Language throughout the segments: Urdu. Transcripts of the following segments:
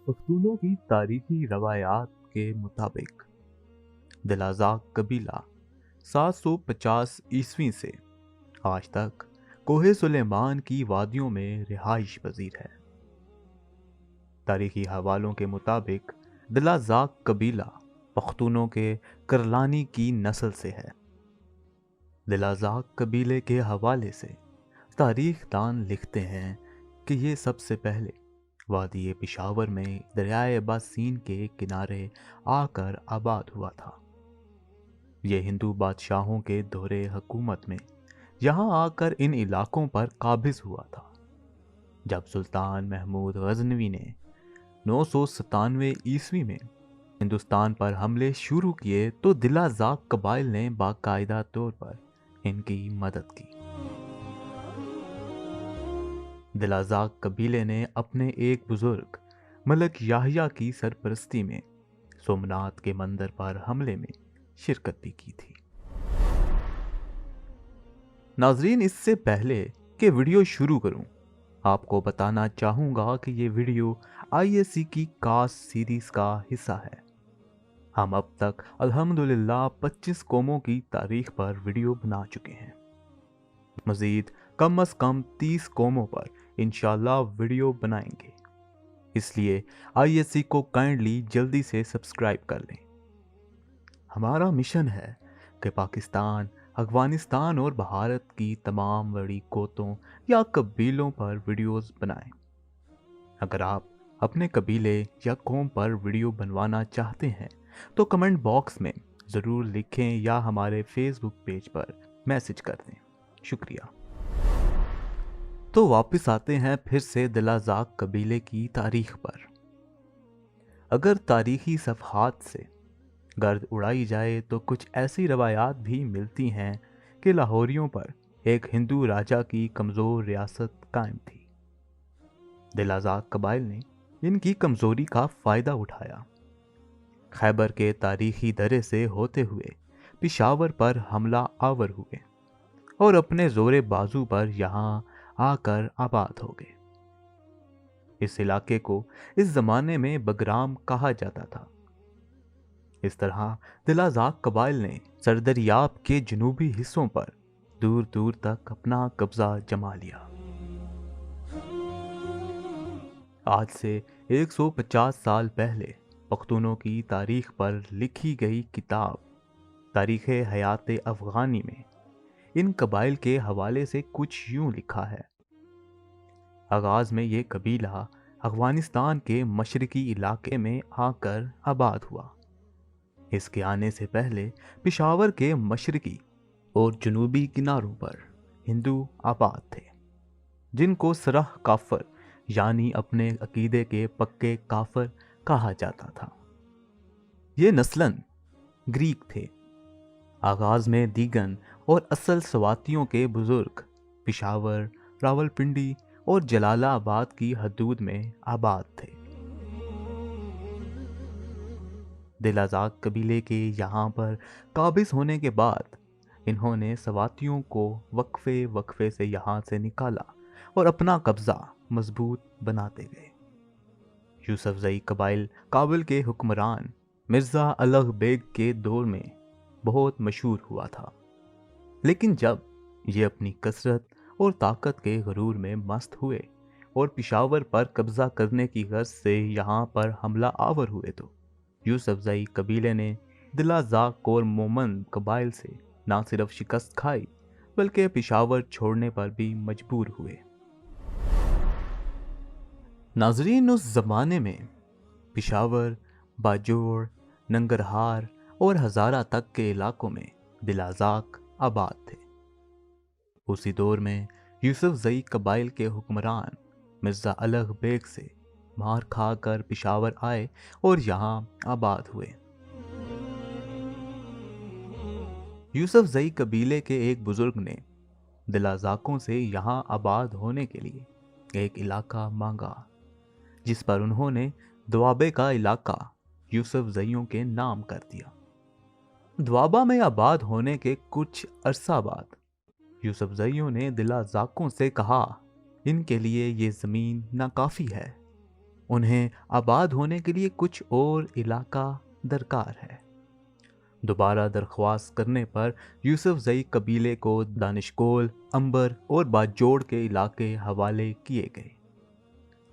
پختونوں کی تاریخی روایات کے مطابق دلازاق قبیلہ 750 عیسوی سے آج تک کوہ سلیمان کی وادیوں میں رہائش پذیر ہے۔ تاریخی حوالوں کے مطابق دلازاق قبیلہ پختونوں کے کرلانی کی نسل سے ہے۔ دلازاق قبیلے کے حوالے سے تاریخ دان لکھتے ہیں کہ یہ سب سے پہلے وادی پشاور میں دریائے باسین کے کنارے آ کر آباد ہوا تھا۔ یہ ہندو بادشاہوں کے دور حکومت میں یہاں آ کر ان علاقوں پر قابض ہوا تھا۔ جب سلطان محمود غزنوی نے 997 میں ہندوستان پر حملے شروع کیے تو دلازاق قبائل نے باقاعدہ طور پر ان کی مدد کی۔ دلازاق قبیلے نے اپنے ایک بزرگ ملک یحییٰ کی سرپرستی میں سومنات کے مندر پر حملے میں شرکت بھی کی تھی۔ ناظرین، اس سے پہلے کہ ویڈیو شروع کروں آپ کو بتانا چاہوں گا کہ یہ ویڈیو ISC کی کاسٹ سیریز کا حصہ ہے۔ ہم اب تک الحمدللہ 25 قوموں کی تاریخ پر ویڈیو بنا چکے ہیں۔ مزید کم از کم 30 قوموں پر انشاءاللہ ویڈیو بنائیں گے، اس لیے ISC کو کائنڈلی جلدی سے سبسکرائب کر لیں۔ ہمارا مشن ہے کہ پاکستان، افغانستان اور بھارت کی تمام بڑی قوتوں یا قبیلوں پر ویڈیوز بنائیں۔ اگر آپ اپنے قبیلے یا قوم پر ویڈیو بنوانا چاہتے ہیں تو کمنٹ باکس میں ضرور لکھیں یا ہمارے فیس بک پیج پر میسج کر دیں۔ شکریہ۔ تو واپس آتے ہیں پھر سے دلازاق قبیلے کی تاریخ پر۔ اگر تاریخی صفحات سے گرد اڑائی جائے تو کچھ ایسی روایات بھی ملتی ہیں کہ لاہوریوں پر ایک ہندو راجا کی کمزور ریاست قائم تھی۔ دلازاق قبائل نے ان کی کمزوری کا فائدہ اٹھایا، خیبر کے تاریخی درے سے ہوتے ہوئے پشاور پر حملہ آور ہوئے اور اپنے زور بازو پر یہاں آ کر آباد ہو گئے۔ اس علاقے کو اس زمانے میں بگرام کہا جاتا تھا۔ اس طرح دلازاق قبائل نے سردریاب کے جنوبی حصوں پر دور دور تک اپنا قبضہ جما لیا۔ آج سے 150 سال پہلے پختونوں کی تاریخ پر لکھی گئی کتاب تاریخ حیات افغانی میں ان قبائل کے حوالے سے کچھ یوں لکھا ہے۔ آغاز میں یہ قبیلہ افغانستان کے مشرقی علاقے میں آ کر آباد ہوا۔ اس کے آنے سے پہلے پشاور کے مشرقی اور جنوبی کناروں پر ہندو آباد تھے، جن کو سرح کافر یعنی اپنے عقیدے کے پکے کافر کہا جاتا تھا۔ یہ نسلاً گریک تھے۔ آغاز میں دیگن اور اصل سواتیوں کے بزرگ پشاور، راولپنڈی اور جلال آباد کی حدود میں آباد تھے۔ دلازاق قبیلے کے یہاں پر قابض ہونے کے بعد انہوں نے سواتیوں کو وقفے وقفے سے یہاں سے نکالا اور اپنا قبضہ مضبوط بناتے گئے۔ یوسف زئی قبائل کابل کے حکمران مرزا الغ بیگ کے دور میں بہت مشہور ہوا تھا، لیکن جب یہ اپنی کثرت اور طاقت کے غرور میں مست ہوئے اور پشاور پر قبضہ کرنے کی غرض سے یہاں پر حملہ آور ہوئے تو یوسف زئی قبیلے نے دلازاق اور مومن قبائل سے نہ صرف شکست کھائی بلکہ پشاور چھوڑنے پر بھی مجبور ہوئے۔ ناظرین، اس زمانے میں پشاور، باجوڑ، ننگرہار اور ہزارہ تک کے علاقوں میں دلازاق آباد تھے۔ اسی دور میں یوسف زئی قبائل کے حکمران مرزا الغ بیگ سے مار کھا کر پشاور آئے اور یہاں آباد ہوئے۔ یوسف زئی قبیلے کے ایک بزرگ نے دلازاقوں سے یہاں آباد ہونے کے لیے ایک علاقہ مانگا، جس پر انہوں نے دوابے کا علاقہ یوسف زئیوں کے نام کر دیا۔ دوابہ میں آباد ہونے کے کچھ عرصہ بعد یوسف زئیوں نے دلازاقوں سے کہا ان کے لیے یہ زمین ناکافی ہے انہیں آباد ہونے کے لیے کچھ اور علاقہ درکار ہے۔ دوبارہ درخواست کرنے پر یوسف زئی قبیلے کو دانشکول، عنبر اور باجوڑ کے علاقے حوالے کیے گئے۔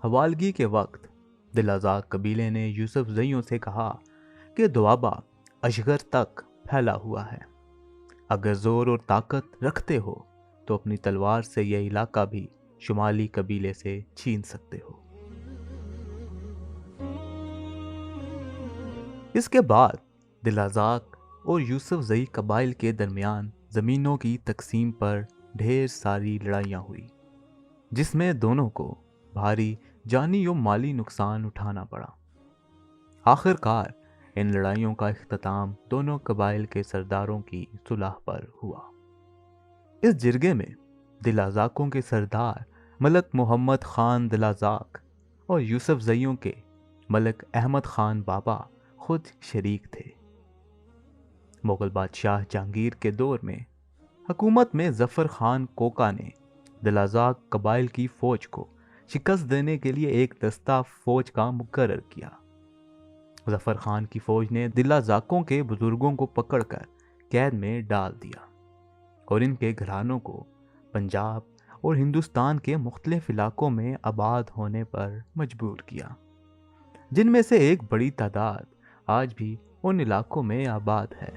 حوالگی کے وقت دل آزاد قبیلے نے یوسف زئیوں سے کہا کہ دوابہ اشغر تک پھیلا ہوا ہے، اگر زور اور طاقت رکھتے ہو تو اپنی تلوار سے یہ علاقہ بھی شمالی قبیلے سے چھین سکتے ہو۔ اس کے بعد دل آزاد اور یوسف زئی قبائل کے درمیان زمینوں کی تقسیم پر ڈھیر ساری لڑائیاں ہوئی، جس میں دونوں کو بھاری جانی و مالی نقصان اٹھانا پڑا۔ آخر کار ان لڑائیوں کا اختتام دونوں قبائل کے سرداروں کی صلح پر ہوا۔ اس جرگے میں دل آزاقوں کے سردار ملک محمد خان دل آزاق اور یوسف زئیوں کے ملک احمد خان بابا خود شریک تھے۔ مغل بادشاہ جہانگیر کے دور میں حکومت میں ظفر خان کوکا نے دل آزاق قبائل کی فوج کو شکست دینے کے لیے ایک دستہ فوج کا مقرر کیا۔ ظفر خان کی فوج نے دل آزاقوں کے بزرگوں کو پکڑ کر قید میں ڈال دیا اور ان کے گھرانوں کو پنجاب اور ہندوستان کے مختلف علاقوں میں آباد ہونے پر مجبور کیا، جن میں سے ایک بڑی تعداد آج بھی ان علاقوں میں آباد ہے۔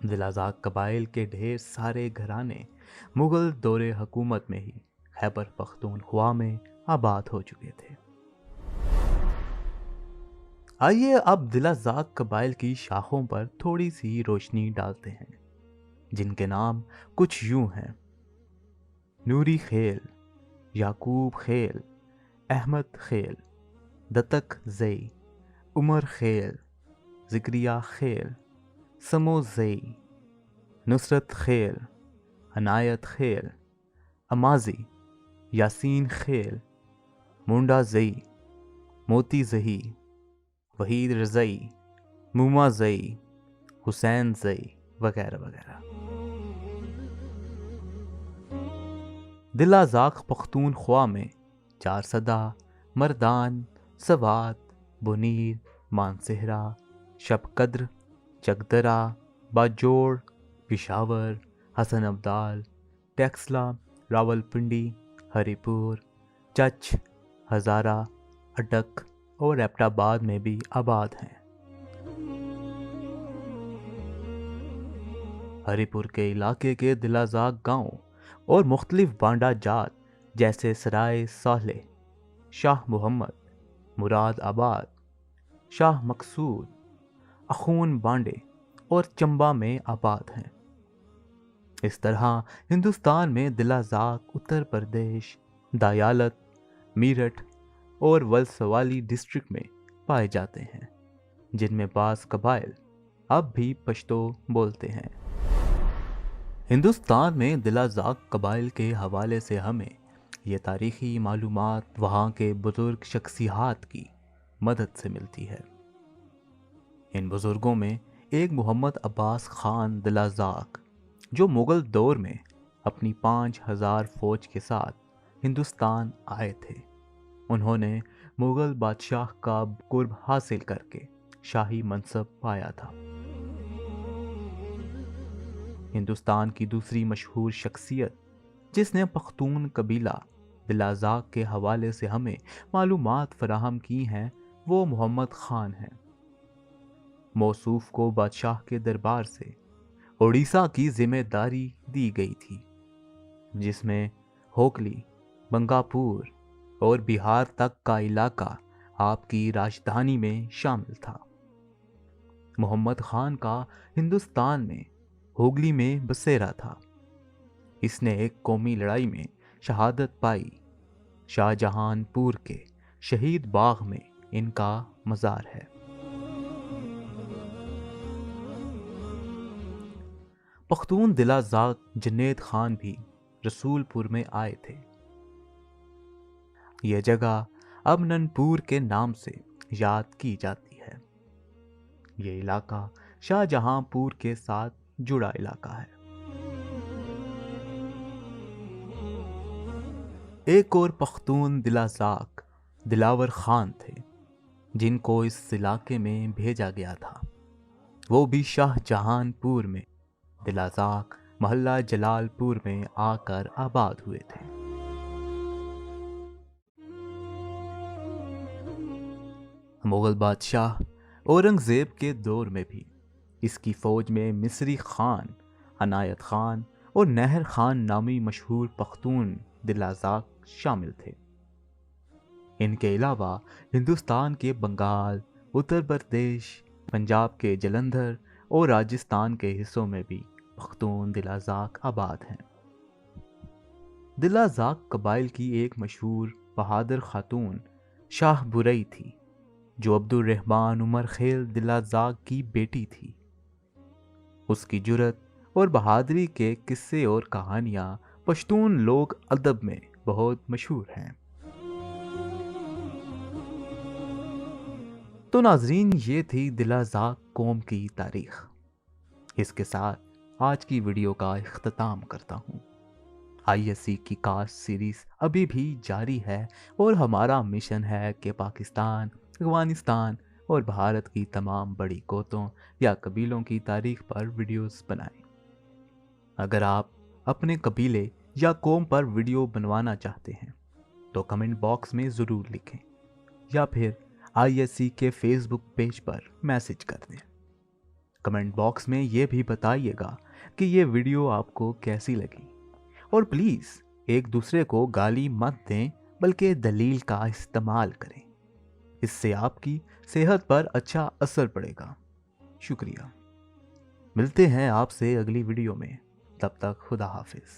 دل آزاق قبائل کے ڈھیر سارے گھرانے مغل دور حکومت میں ہی خیبر پختونخوا میں آباد ہو چکے تھے۔ آئیے اب دل آزاق قبائل کی شاخوں پر تھوڑی سی روشنی ڈالتے ہیں، جن کے نام کچھ یوں ہیں: نوری خیل، یعقوب خیل، احمد خیل، دتک زئی، عمر خیل، زکریا خیل، سمو زئی، نصرت خیل، عنایت خیل، امازی، یاسین خیل، مونڈا زئی، موتی زئی، وحید رضئی، موما زئی، حسین زئی وغیرہ وغیرہ۔ دل آزاق پختونخوا میں چارسدہ، مردان، سوات، بنیر، مانسہرہ، شب قدر، چکدرہ، باجوڑ، پشاور، حسن ابدال، ٹیکسلا، راول پنڈی، ہری پور، چچ، ہزارہ، اٹک اور ایبٹ آباد میں بھی آباد ہیں۔ ہری پور کے علاقے کے دل آزاق گاؤں اور مختلف بانڈا جات جیسے سرائے صالح، شاہ محمد، مراد آباد، شاہ مقصود، اخون بانڈے اور چمبا میں آباد ہیں۔ اس طرح ہندوستان میں دل آزاق اتر پردیش، دایالت، میرٹھ اور ولسوالی ڈسٹرکٹ میں پائے جاتے ہیں، جن میں بعض قبائل اب بھی پشتو بولتے ہیں۔ ہندوستان میں دل آزاق قبائل کے حوالے سے ہمیں یہ تاریخی معلومات وہاں کے بزرگ شخصیات کی مدد سے ملتی ہے۔ ان بزرگوں میں ایک محمد عباس خان دل آزاق، جو مغل دور میں اپنی 5000 فوج کے ساتھ ہندوستان آئے تھے۔ انہوں نے مغل بادشاہ کا قرب حاصل کر کے شاہی منصب پایا تھا۔ ہندوستان کی دوسری مشہور شخصیت جس نے پختون قبیلہ دل آزاق کے حوالے سے ہمیں معلومات فراہم کی ہیں، وہ محمد خان ہیں۔ موصوف کو بادشاہ کے دربار سے اڑیسہ کی ذمہ داری دی گئی تھی، جس میں ہوکلی، بنگاپور اور بہار تک کا علاقہ آپ کی راجدھانی میں شامل تھا۔ محمد خان کا ہندوستان میں ہوگلی میں بسیرا تھا۔ اس نے ایک قومی لڑائی میں شہادت پائی۔ شاہ جہان پور کے شہید باغ میں ان کا مزار ہے۔ پختون دل آزاق جنید خان بھی رسول پور میں آئے تھے۔ یہ جگہ اب ننپور کے نام سے یاد کی جاتی ہے۔ یہ علاقہ شاہ جہاں پور کے ساتھ جڑا علاقہ ہے۔ ایک اور پختون دلازاق دلاور خان تھے جن کو اس علاقے میں بھیجا گیا تھا۔ وہ بھی شاہ جہان پور میں دلازاق محلہ جلال پور میں آ کر آباد ہوئے تھے۔ مغل بادشاہ اورنگزیب کے دور میں بھی اس کی فوج میں مصری خان، عنایت خان اور نہر خان نامی مشہور پختون دلازاق شامل تھے۔ ان کے علاوہ ہندوستان کے بنگال، اتر پردیش، پنجاب کے جلندھر اور راجستھان کے حصوں میں بھی پختون دلازاق آباد ہیں۔ دلازاق قبائل کی ایک مشہور بہادر خاتون شاہ برئی تھی جو عبد الرحمن عمر خیل دلازاق کی بیٹی تھی۔ اس کی جرت اور بہادری کے قصے اور کہانیاں پشتون لوک ادب میں بہت مشہور ہیں۔ تو ناظرین، یہ تھی دلازاق قوم کی تاریخ۔ اس کے ساتھ آج کی ویڈیو کا اختتام کرتا ہوں۔ ISC کی کاسٹ سیریز ابھی بھی جاری ہے اور ہمارا مشن ہے کہ پاکستان، افغانستان اور بھارت کی تمام بڑی قوتوں یا قبیلوں کی تاریخ پر ویڈیوز بنائیں۔ اگر آپ اپنے قبیلے یا قوم پر ویڈیو بنوانا چاہتے ہیں تو کمنٹ باکس میں ضرور لکھیں یا پھر ISC کے فیس بک پیج پر میسج کر دیں۔ کمنٹ باکس میں یہ بھی بتائیے گا کہ یہ ویڈیو آپ کو کیسی لگی، اور پلیز ایک دوسرے کو گالی مت دیں بلکہ دلیل کا استعمال کریں۔ اس سے آپ کی صحت پر اچھا اثر پڑے گا۔ شکریہ۔ ملتے ہیں آپ سے اگلی ویڈیو میں، تب تک خدا حافظ۔